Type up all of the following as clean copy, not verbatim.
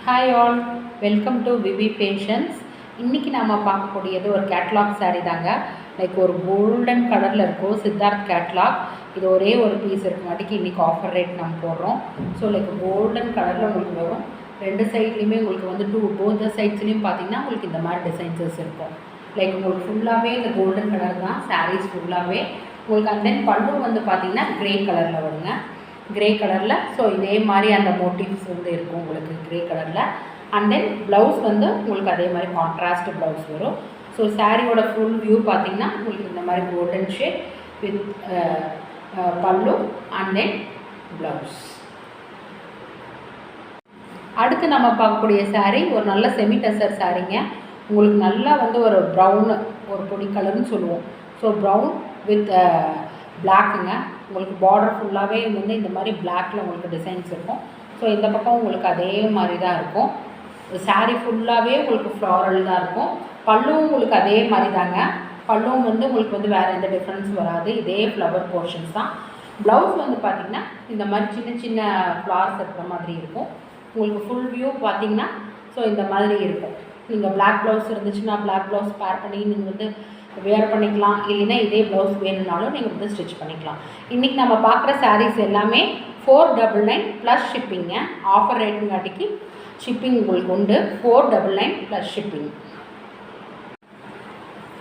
Hi all, welcome to VV passions. இன்றைக்கி நாம் பார்க்கக்கூடியது ஒரு கேட்லாக் சாரீ தாங்க. லைக் ஒரு கோல்டன் கலரில் இருக்கும் சித்தார்த் கேட்லாக். இது ஒரே ஒரு பீஸ் இருக்க மாட்டேக்கு இன்றைக்கி ஆஃபர் ரேட் நம்ம போடுறோம். ஸோ லைக் கோல்டன் கலரில் உங்களுக்கு வரும். ரெண்டு சைட்லேயுமே உங்களுக்கு வந்து போத் சைட்ஸ்லேயும் பார்த்தீங்கன்னா உங்களுக்கு இந்த மாதிரி டிசைன்ஸஸ் இருக்கும். லைக் உங்களுக்கு ஃபுல்லாகவே இந்த கோல்டன் கலர் தான் சாரீஸ் ஃபுல்லாகவே உங்களுக்கு. அண்ட் தென் பல்லு வந்து பார்த்திங்கன்னா க்ரே கலரில் வருங்க, க்ரே கலரில். ஸோ இதே மாதிரி அந்த மோட்டிவ்ஸ் வந்து இருக்கும் உங்களுக்கு க்ரே கலரில். அண்ட் தென் ப்ளவுஸ் வந்து உங்களுக்கு அதே மாதிரி கான்ட்ராஸ்ட் ப்ளவுஸ் வரும். ஸோ சாரியோட ஃபுல் வியூ பார்த்திங்கன்னா உங்களுக்கு இந்த மாதிரி கோல்டன் ஷேட் வித் பல்லு அண்ட் தென் ப்ளவுஸ். அடுத்து நம்ம பார்க்கக்கூடிய சாரீ ஒரு நல்ல செமி டசர் சாரீங்க. உங்களுக்கு நல்லா வந்து ஒரு ப்ரௌனு, ஒரு பொடி கலர்னு சொல்லுவோம். ஸோ ப்ரௌன் வித் பிளாக்குங்க. உங்களுக்கு பார்டர் ஃபுல்லாகவே வந்து இந்த மாதிரி பிளாக்கில் உங்களுக்கு டிசைன்ஸ் இருக்கும். ஸோ இந்த பக்கம் உங்களுக்கு அதே மாதிரி தான் இருக்கும். சாரீ ஃபுல்லாகவே உங்களுக்கு ஃப்ளாரல் தான் இருக்கும். பல்லுவும் உங்களுக்கு அதே மாதிரி தாங்க. பல்லுவும் வந்து உங்களுக்கு வந்து வேறு எந்த டிஃப்ரென்ஸ் வராது, இதே ஃப்ளவர் போர்ஷன்ஸ் தான். ப்ளவுஸ் வந்து பார்த்திங்கன்னா இந்த மாதிரி சின்ன சின்ன ஃப்ளார்ஸ் இருக்கிற மாதிரி இருக்கும். உங்களுக்கு ஃபுல் வியூ பார்த்திங்கன்னா ஸோ இந்த மாதிரி இருக்கும். நீங்கள் பிளாக் ப்ளவுஸ் இருந்துச்சுன்னா பிளாக் ப்ளவுஸ் பேர் பண்ணி நீங்கள் வந்து வேர் பண்ணிக்கலாம். இல்லைன்னா இதே ப்ளவுஸ் வேணும்னாலும் நீங்கள் வந்து ஸ்டிச் பண்ணிக்கலாம். இன்றைக்கி நம்ம பார்க்குற சாரீஸ் எல்லாமே 499 ப்ளஸ் ஷிப்பிங்க. ஆஃபர் ரேட்டுங்காட்டிக்கு ஷிப்பிங் உங்களுக்கு உண்டு. 499 ப்ளஸ் ஷிப்பிங்.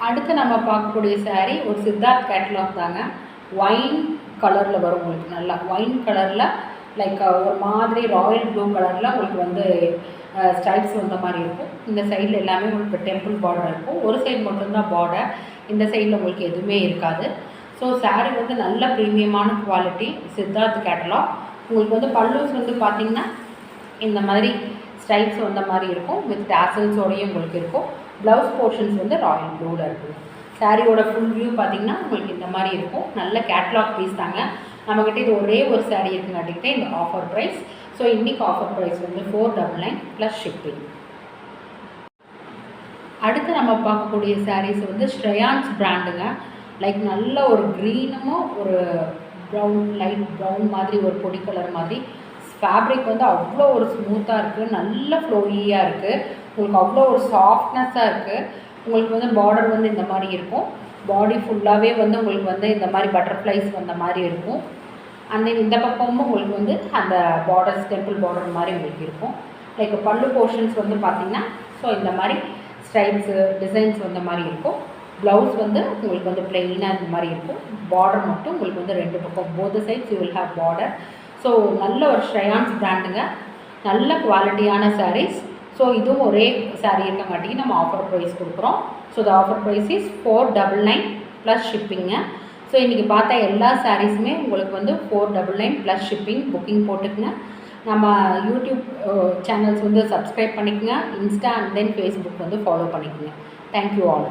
அடுத்து நம்ம பார்க்கக்கூடிய சாரீ ஒரு சித்தார்த் கேட்லாக் தாங்க. ஒயின் கலரில் வரும் உங்களுக்கு. நல்லா ஒயின் கலரில் லைக் ஒரு மாதிரி ராயல் ப்ளூ கலரில் உங்களுக்கு வந்து ஸ்டைப்ஸ் வந்த மாதிரி இருக்கும். இந்த சைடில் எல்லாமே உங்களுக்கு டெம்பிள் பார்டர் இருக்கும். ஒரு சைடு மட்டும்தான் பார்டர், இந்த சைடில் உங்களுக்கு எதுவுமே இருக்காது. ஸோ சாரீ வந்து நல்ல ப்ரீமியமான குவாலிட்டி சித்தார்த் கேட்டலாக். உங்களுக்கு வந்து பல்லூஸ் வந்து பார்த்திங்கன்னா இந்த மாதிரி ஸ்டைப்ஸ் வந்த மாதிரி இருக்கும் வித் டேசல்ஸோடையும் உங்களுக்கு இருக்கும். ப்ளவுஸ் போர்ஷன்ஸ் வந்து ராயல் ப்ளூவில் இருக்குது. சாரியோட ஃபுல் வியூ பார்த்திங்கன்னா உங்களுக்கு இந்த மாதிரி இருக்கும். நல்ல கேட்லாக் பீஸ் தாங்க. நம்மக்கிட்ட இது ஒரே ஒரு சாரீ இருக்குங்காட்டிக்கிட்டே இந்த ஆஃபர் ப்ரைஸ். ஸோ இன்றைக்கி ஆஃபர் ப்ரைஸ் வந்து 499 ப்ளஸ் ஷிப்பிங். அடுத்து நம்ம பார்க்கக்கூடிய சாரீஸ் வந்து ஸ்ரேயான்ஸ் பிராண்டுங்க. லைக் நல்ல ஒரு க்ரீனும் ஒரு ப்ரௌன், லைட் ப்ரௌன் மாதிரி ஒரு பொடி கலர் மாதிரி. ஃபேப்ரிக் வந்து அவ்வளோ ஒரு ஸ்மூத்தாக இருக்குது, நல்ல ஃப்ளோயியாக இருக்குது. உங்களுக்கு அவ்வளோ ஒரு சாஃப்ட்னஸ்ஸாக இருக்குது. உங்களுக்கு வந்து பார்டர் வந்து இந்த மாதிரி இருக்கும். பாடி ஃபுல்லாகவே வந்து உங்களுக்கு வந்து இந்த மாதிரி பட்டர்ஃப்ளைஸ் வந்த மாதிரி இருக்கும். அந்த இந்த பக்கமும் உங்களுக்கு வந்து அந்த பார்டர்ஸ் டெம்பிள் பார்டர் மாதிரி உங்களுக்கு இருக்கும். லைக் பல்லு போர்ஷன்ஸ் வந்து பார்த்திங்கன்னா ஸோ இந்த மாதிரி ஸ்டைப்ஸு டிசைன்ஸ் வந்த மாதிரி இருக்கும். ப்ளவுஸ் வந்து உங்களுக்கு வந்து ப்ளெயினாக இந்த மாதிரி இருக்கும். பார்டர் மட்டும் உங்களுக்கு வந்து ரெண்டு பக்கம் both sides you will have border. So நல்ல ஒரு ஸ்ரேயான்ஸ் பிராண்டுங்க. நல்ல குவாலிட்டியான சாரீஸ். ஸோ இதுவும் ஒரே சாரீ இருக்கங்காட்டிக்கு நம்ம ஆஃபர் ப்ரைஸ் கொடுக்குறோம். So the offer price is 499 plus shipping. So இன்றைக்கி பார்த்தா எல்லா சாரீஸுமே உங்களுக்கு வந்து 499 ப்ளஸ் ஷிப்பிங். புக்கிங் போட்டுக்குங்க. நம்ம யூடியூப் சேனல்ஸ் வந்து சப்ஸ்கிரைப் பண்ணிக்கோங்க. இன்ஸ்டா அண்ட் தென் ஃபேஸ்புக் வந்து ஃபாலோ பண்ணிக்கோங்க. Thank you all.